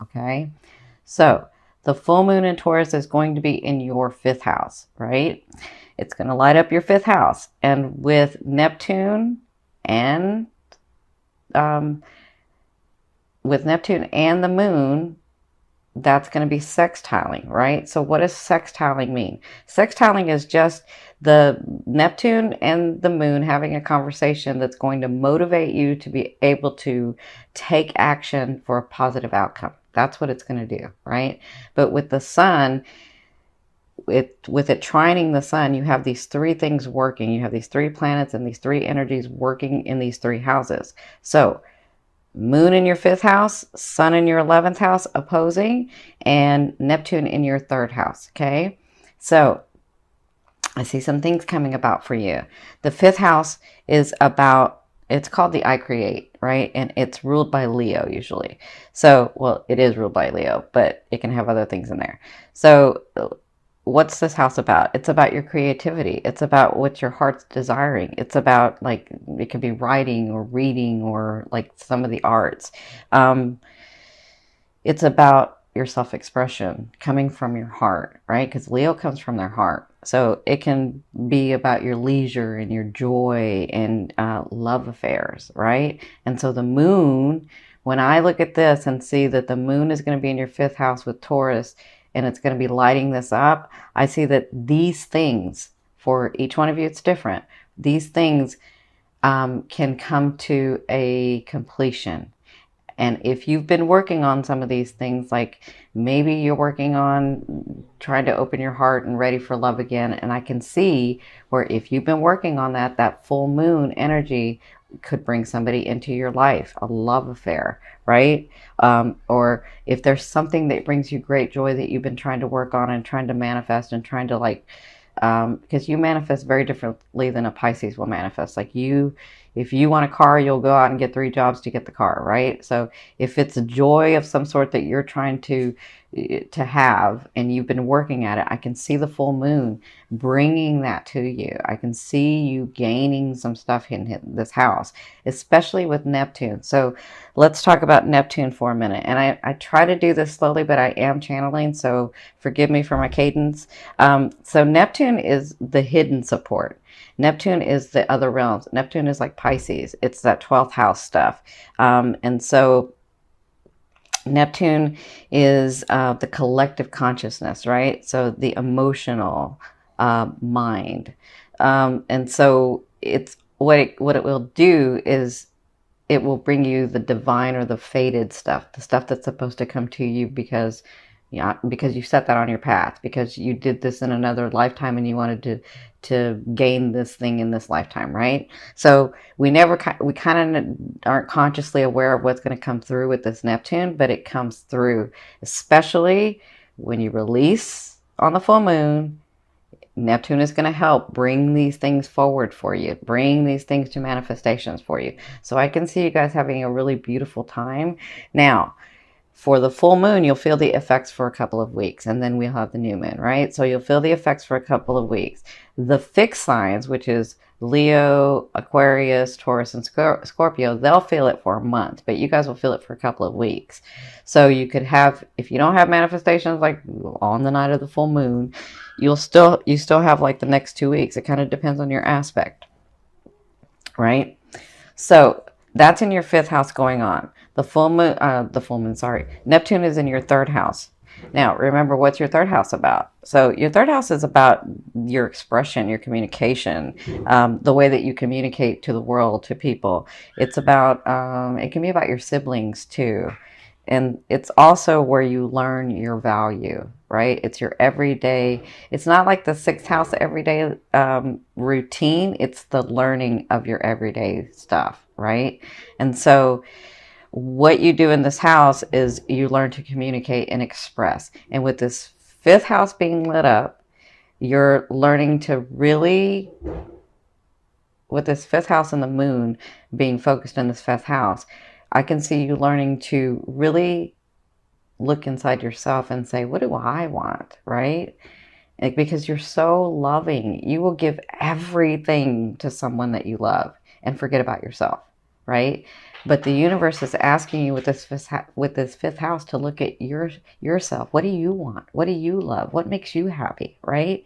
Okay. So the full moon in Taurus is going to be in your 5th house, right? It's going to light up your 5th house. And and um, with Neptune and the moon, that's going to be sextiling, right? So what does sextiling mean? Sextiling is just the Neptune and the moon having a conversation that's going to motivate you to be able to take action for a positive outcome. That's what it's going to do, right? But with the sun, with it trining the sun, you have these 3 things working. You have these 3 planets and these 3 energies working in these 3 houses. So moon in your 5th house, sun in your 11th house opposing, and Neptune in your 3rd house. Okay. So I see some things coming about for you. The 5th house is about, it's called the I create, right? And it's ruled by Leo usually. So, well, it is ruled by Leo, but it can have other things in there. So what's this house about? It's about your creativity. It's about what your heart's desiring. It's about, like, it could be writing or reading or like some of the arts. It's about your self-expression coming from your heart, right? Because Leo comes from their heart. So it can be about your leisure and your joy and love affairs, right? And so the moon, when I look at this and see that the moon is going to be in your 5th house with Taurus, and it's going to be lighting this up, I see that these things, for each one of you, it's different. These things can come to a completion. And if you've been working on some of these things, like maybe you're working on trying to open your heart and ready for love again, and I can see where if you've been working on that, that full moon energy could bring somebody into your life, a love affair, right? Or if there's something that brings you great joy that you've been trying to work on and trying to manifest and trying to, like, because you manifest very differently than a Pisces will manifest. Like, if you want a car, you'll go out and get 3 jobs to get the car, right? So if it's a joy of some sort that you're trying to have and you've been working at it, I can see the full moon bringing that to you. I can see you gaining some stuff in this house, especially with Neptune. So let's talk about Neptune for a minute. And I try to do this slowly, but I am channeling, so forgive me for my cadence. So Neptune is the hidden support. Neptune is the other realms. Neptune is like Pisces. It's that 12th house stuff. And so Neptune is the collective consciousness, right? So the emotional mind. And so it's what it will do is it will bring you the divine or the fated stuff, the stuff that's supposed to come to you because, yeah, because you set that on your path, because you did this in another lifetime and you wanted to gain this thing in this lifetime, right? So we kind of aren't consciously aware of what's going to come through with this Neptune, but it comes through, especially when you release on the full moon. Neptune is going to help bring these things forward for you, bring these things to manifestations for you. So I can see you guys having a really beautiful time. Now, for the full moon, you'll feel the effects for a couple of weeks, and then we'll have the new moon, right? So you'll feel the effects for a couple of weeks. The fixed signs, which is Leo, Aquarius, Taurus, and Scorpio, they'll feel it for a month, but you guys will feel it for a couple of weeks. So you could have, if you don't have manifestations like on the night of the full moon, you still have like the next 2 weeks. It kind of depends on your aspect, right? So that's in your 5th house going on. The full moon, sorry. Neptune is in your 3rd house. Now, remember, what's your 3rd house about? So your 3rd house is about your expression, your communication, the way that you communicate to the world, to people. It's about, it can be about your siblings too. And it's also where you learn your value, right? It's your everyday, it's not like the 6th house everyday routine. It's the learning of your everyday stuff, right? And so what you do in this house is you learn to communicate and express. And with this 5th house being lit up, you're learning to really, with this 5th house and the moon being focused in this 5th house, I can see you learning to really look inside yourself and say, what do I want, right? Because you're so loving, you will give everything to someone that you love and forget about yourself, right? But the universe is asking you with this fifth house to look at yourself. What do you want? What do you love? What makes you happy, right?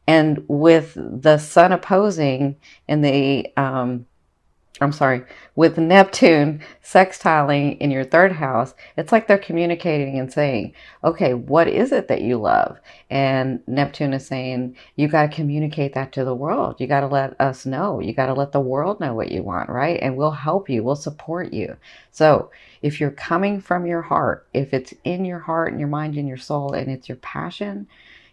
And with the sun opposing in the I'm sorry, with Neptune sextiling in your third house, it's like they're communicating and saying, okay, what is it that you love? And Neptune is saying, you got to communicate that to the world. You got to let us know. You got to let the world know what you want, right? And we'll help you. We'll support you. So if you're coming from your heart, if it's in your heart and your mind and your soul and it's your passion,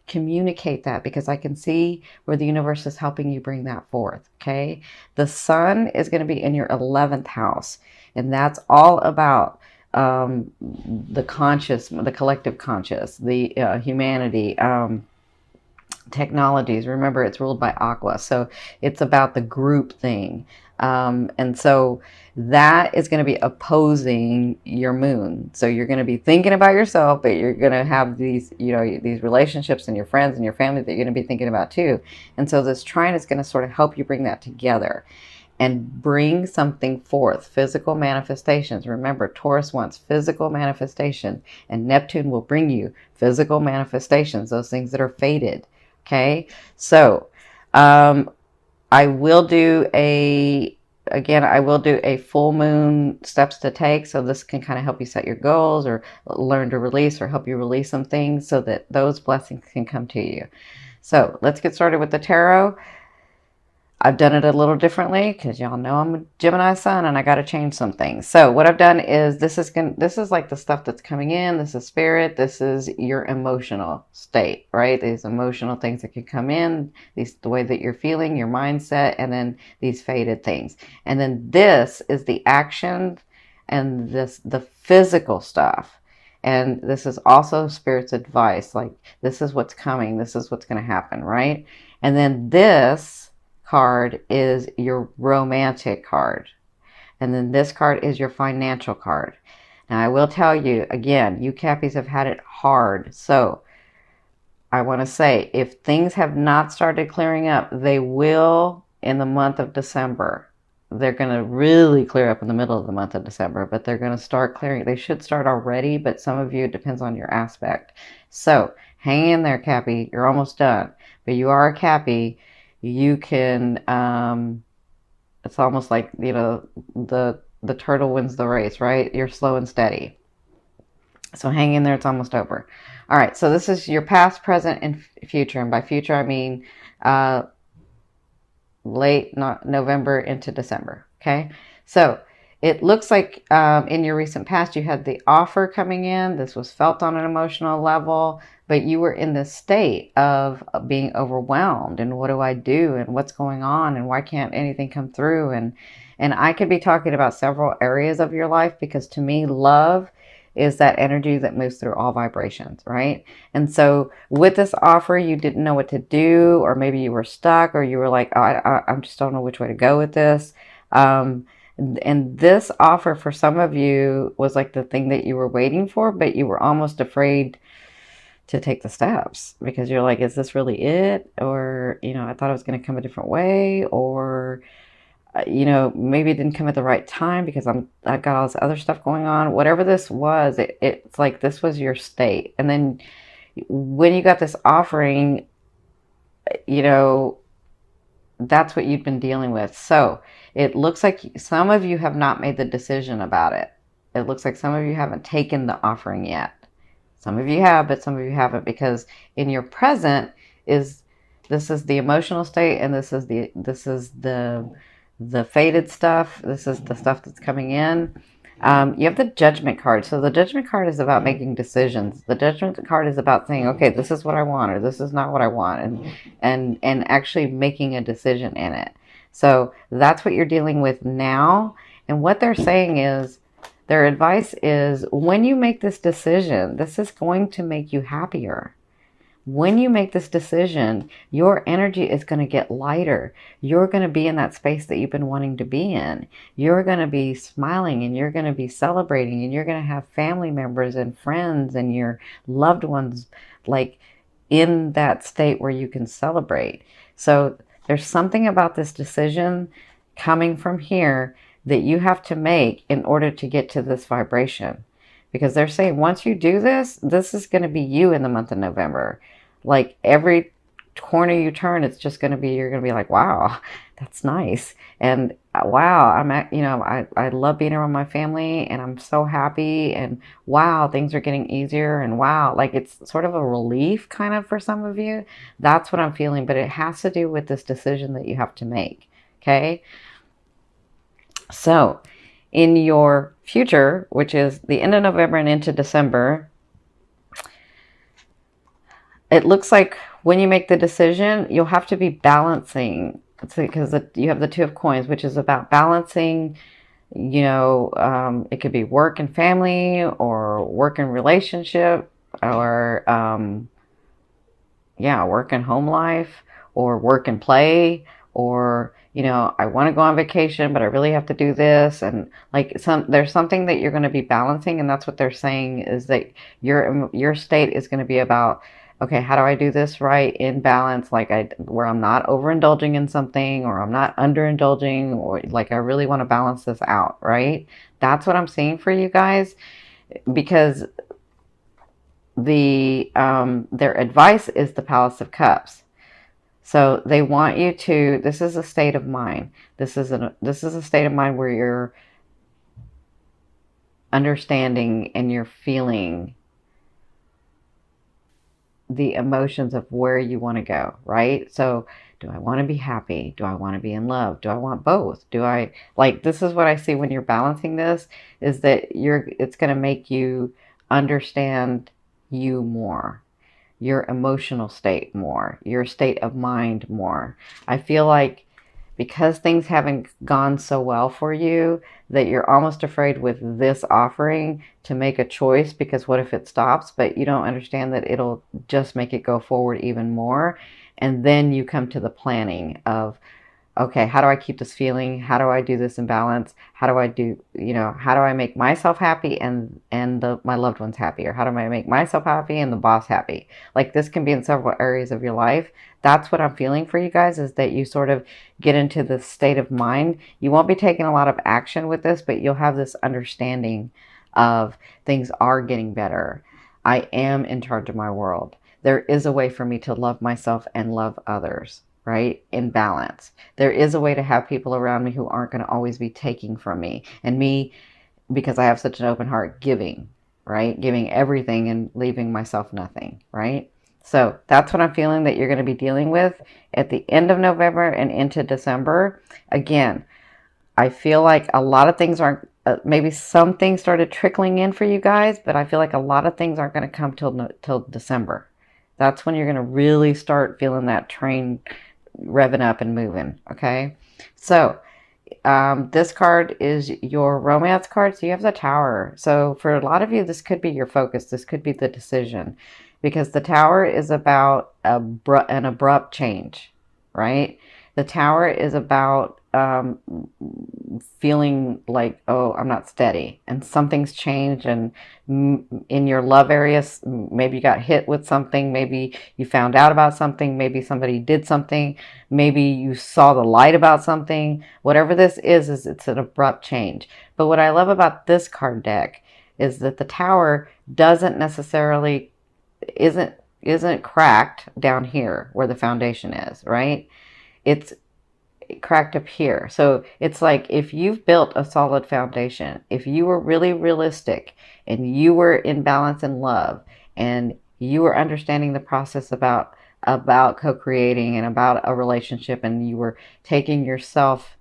communicate that, because I can see where the universe is helping you bring that forth. Okay. The sun is going to be in your 11th house, and that's all about the conscious, the collective conscious, the humanity, technologies. Remember, it's ruled by Aqua, so it's about the group thing. And so that is going to be opposing your moon. So you're going to be thinking about yourself, but you're going to have these, you know, these relationships and your friends and your family that you're going to be thinking about too. And so this trine is going to sort of help you bring that together and bring something forth, physical manifestations. Remember, Taurus wants physical manifestation, and Neptune will bring you physical manifestations, those things that are fated. Okay, so I will do a full moon steps to take. So this can kind of help you set your goals or learn to release, or help you release some things so that those blessings can come to you. So let's get started with the tarot. I've done it a little differently because y'all know I'm a Gemini sun and I got to change some things. So what I've done is this is like the stuff that's coming in. This is spirit. This is your emotional state, right? These emotional things that could come in, the way that you're feeling, your mindset, and then these faded things. And then this is the action and the physical stuff. And this is also spirit's advice. Like, this is what's coming. This is what's going to happen, right? And then this card is your romantic card. And then this card is your financial card. Now, I will tell you, again, you Cappies have had it hard. So I want to say, if things have not started clearing up, they will in the month of December. They're going to really clear up in the middle of the month of December, but they're going to start clearing. They should start already, but some of you, it depends on your aspect. So hang in there, Cappy. You're almost done. But you are a Cappy. You can, it's almost like, you know, the turtle wins the race, right? You're slow and steady. So hang in there. It's almost over. All right. So this is your past, present, and future. And by future, I mean late November into December. Okay. So it looks like in your recent past, you had the offer coming in. This was felt on an emotional level, but you were in this state of being overwhelmed. And what do I do? And what's going on? And why can't anything come through? And I could be talking about several areas of your life, because to me, love is that energy that moves through all vibrations, right? And so with this offer, you didn't know what to do, or maybe you were stuck, or you were like, oh, I just don't know which way to go with this. And this offer for some of you was like the thing that you were waiting for, but you were almost afraid to take the steps, because you're like, is this really it? Or, you know, I thought it was going to come a different way, or, you know, maybe it didn't come at the right time because I got all this other stuff going on. Whatever this was, it's like this was your state. And then when you got this offering, you know, that's what you've been dealing with. So it looks like some of you have not made the decision about it. It looks like some of you haven't taken the offering yet. Some of you have, but some of you haven't, because in your present this is the emotional state, and this is the faded stuff. This is the stuff that's coming in. You have the Judgment card. So the Judgment card is about making decisions. The Judgment card is about saying, okay, this is what I want, or this is not what I want, and actually making a decision in it. So that's what you're dealing with now. And what they're saying is, their advice is, when you make this decision, this is going to make you happier. When you make this decision, your energy is going to get lighter. You're going to be in that space that you've been wanting to be in. You're going to be smiling, and you're going to be celebrating, and you're going to have family members and friends and your loved ones like in that state where you can celebrate. So there's something about this decision coming from here that you have to make in order to get to this vibration. Because they're saying once you do this, this is going to be you in the month of November. Like every corner you turn, it's just going to be, you're going to be like, wow, that's nice. And wow, I love being around my family and I'm so happy. And wow, things are getting easier. And wow, like it's sort of a relief kind of for some of you. That's what I'm feeling. But it has to do with this decision that you have to make. Okay. So in your future, which is the end of November and into December, it looks like when you make the decision, you'll have to be balancing. Because you have the Two of Coins, which is about balancing, it could be work and family or work and relationship or, work and home life or work and play or, I want to go on vacation, but I really have to do this. And like there's something that you're going to be balancing. And that's what they're saying is that your state is going to be about, okay, how do I do this right in balance? Where I'm not overindulging in something or I'm not underindulging, or like I really want to balance this out, right? That's what I'm seeing for you guys, because their advice is the Palace of Cups. So they want you to, this is a state of mind. This is a state of mind where you're understanding and you're feeling the emotions of where you want to go, right? So do I want to be happy? Do I want to be in love? Do I want both? This is what I see when you're balancing this, is that it's going to make you understand you more, your emotional state more, your state of mind more. I feel like because things haven't gone so well for you, that you're almost afraid with this offering to make a choice, because what if it stops? But you don't understand that it'll just make it go forward even more. And then you come to the planning of, okay, how do I keep this feeling? How do I do this in balance? How do I make myself happy and my loved ones happy? Or how do I make myself happy and the boss happy? Like this can be in several areas of your life. That's what I'm feeling for you guys, is that you sort of get into this state of mind. You won't be taking a lot of action with this, but you'll have this understanding of things are getting better. I am in charge of my world. There is a way for me to love myself and love others, right? In balance. There is a way to have people around me who aren't going to always be taking from me. And me, because I have such an open heart, giving, right? Giving everything and leaving myself nothing, right? So that's what I'm feeling that you're going to be dealing with at the end of November and into December. Again, I feel like a lot of things aren't, maybe some things started trickling in for you guys, but I feel like a lot of things aren't going to come till December. That's when you're going to really start feeling that train revving up and moving. Okay. So, this card is your romance card. So you have the Tower. So for a lot of you, this could be your focus. This could be the decision, because the Tower is about an abrupt change, right? The Tower is about feeling like, oh, I'm not steady and something's changed. And in your love areas, maybe you got hit with something. Maybe you found out about something. Maybe somebody did something. Maybe you saw the light about something. Whatever this is it's an abrupt change. But what I love about this card deck is that the Tower doesn't necessarily, isn't cracked down here where the foundation is, right? It's cracked up here. So it's like if you've built a solid foundation, if you were really realistic and you were in balance and love, and you were understanding the process about co-creating and about a relationship, and you were taking yourself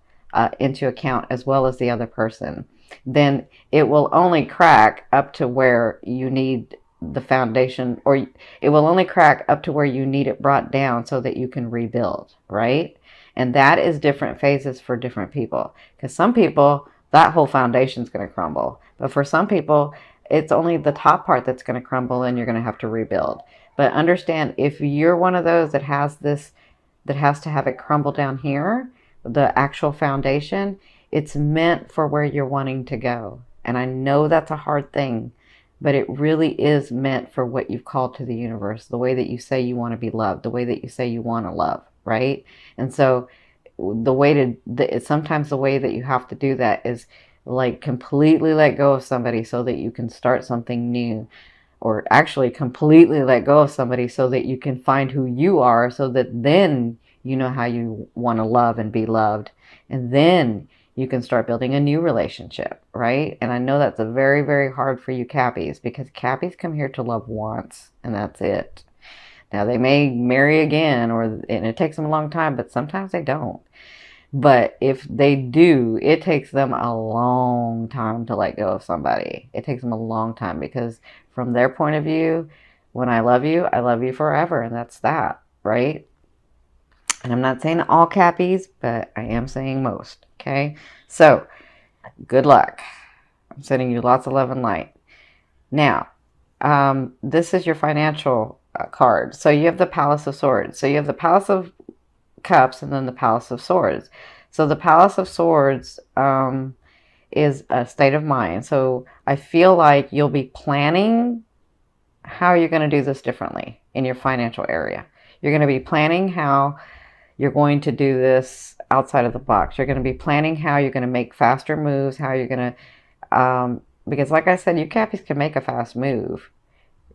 into account as well as the other person, then it will only crack up to where you need the foundation, or it will only crack up to where you need it brought down so that you can rebuild, right? And that is different phases for different people. Because some people, that whole foundation is going to crumble. But for some people, it's only the top part that's going to crumble and you're going to have to rebuild. But understand, if you're one of those that has this, that has to have it crumble down here, the actual foundation, it's meant for where you're wanting to go. And I know that's a hard thing, but it really is meant for what you've called to the universe, the way that you say you want to be loved, the way that you say you want to love, right? And so the way sometimes the way that you have to do that is like completely let go of somebody so that you can start something new, or actually completely let go of somebody so that you can find who you are, so that then you know how you want to love and be loved, and then you can start building a new relationship, right? And I know that's a very, very hard for you Cappies, because Cappies come here to love once and that's it. Now they may marry again, and it takes them a long time, but sometimes they don't. But if they do, it takes them a long time to let go of somebody. It takes them a long time, because from their point of view, when I love you forever, and that's that, right? And I'm not saying all Cappies, but I am saying most, okay? So, good luck. I'm sending you lots of love and light. Now, this is your financial card. So you have the Palace of Swords. So you have the Palace of Cups and then the Palace of Swords. So the Palace of Swords is a state of mind. So I feel like you'll be planning how you're going to do this differently in your financial area. You're going to be planning how you're going to do this outside of the box. You're going to be planning how you're going to make faster moves, how you're going to, because like I said, you Cappies can make a fast move.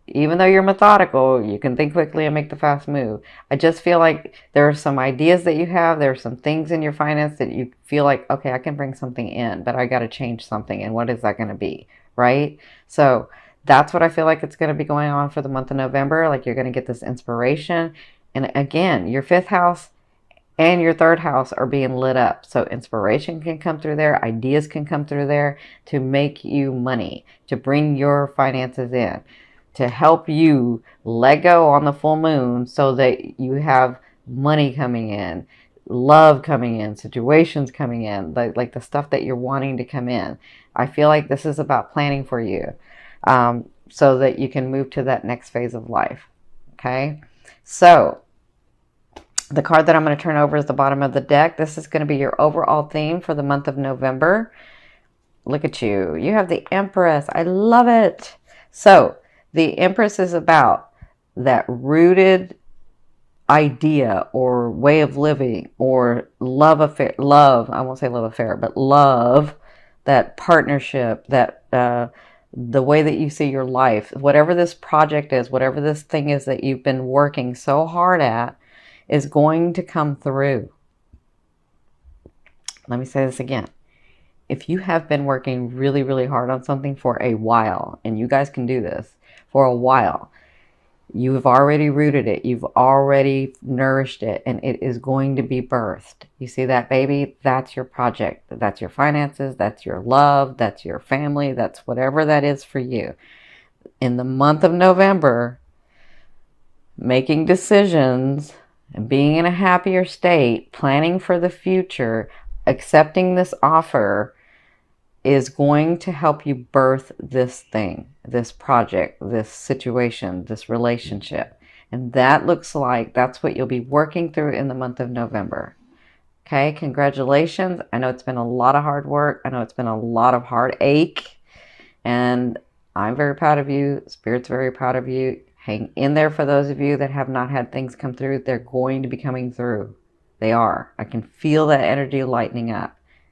Even though you're methodical, you can think quickly and make the fast move. I just feel like there are some ideas that you have. There are some things in your finance that you feel like, okay, I can bring something in, but I got to change something. And what is that going to be, right? So that's what I feel like it's going to be going on for the month of November. Like you're going to get this inspiration. And again, your 5th house and your 3rd house are being lit up. So inspiration can come through there. Ideas can come through there to make you money, to bring your finances in, to help you let go on the full moon so that you have money coming in, love coming in, situations coming in, like the stuff that you're wanting to come in. I feel like this is about planning for you, so that you can move to that next phase of life. Okay, so the card that I'm going to turn over is the bottom of the deck. This is going to be your overall theme for the month of November. Look at you. You have the Empress. I love it. So the Empress is about that rooted idea or way of living or love affair. Love, I won't say love affair, but love, that partnership, that the way that you see your life, whatever this project is, whatever this thing is that you've been working so hard at, is going to come through. Let me say this again. If you have been working really, really hard on something for a while, and you guys can do this for a while, you have already rooted it. You've already nourished it, and it is going to be birthed. You see that, baby? That's your project. That's your finances. That's your love. That's your family. That's whatever that is for you. In the month of November, making decisions and being in a happier state, planning for the future, accepting this offer is going to help you birth this thing, this project, this situation, this relationship. And that looks like that's what you'll be working through in the month of November. Okay, congratulations. I know it's been a lot of hard work. I know it's been a lot of heartache. And I'm very proud of you. Spirit's very proud of you. Hang in there for those of you that have not had things come through. They're going to be coming through. They are. I can feel that energy lightening up.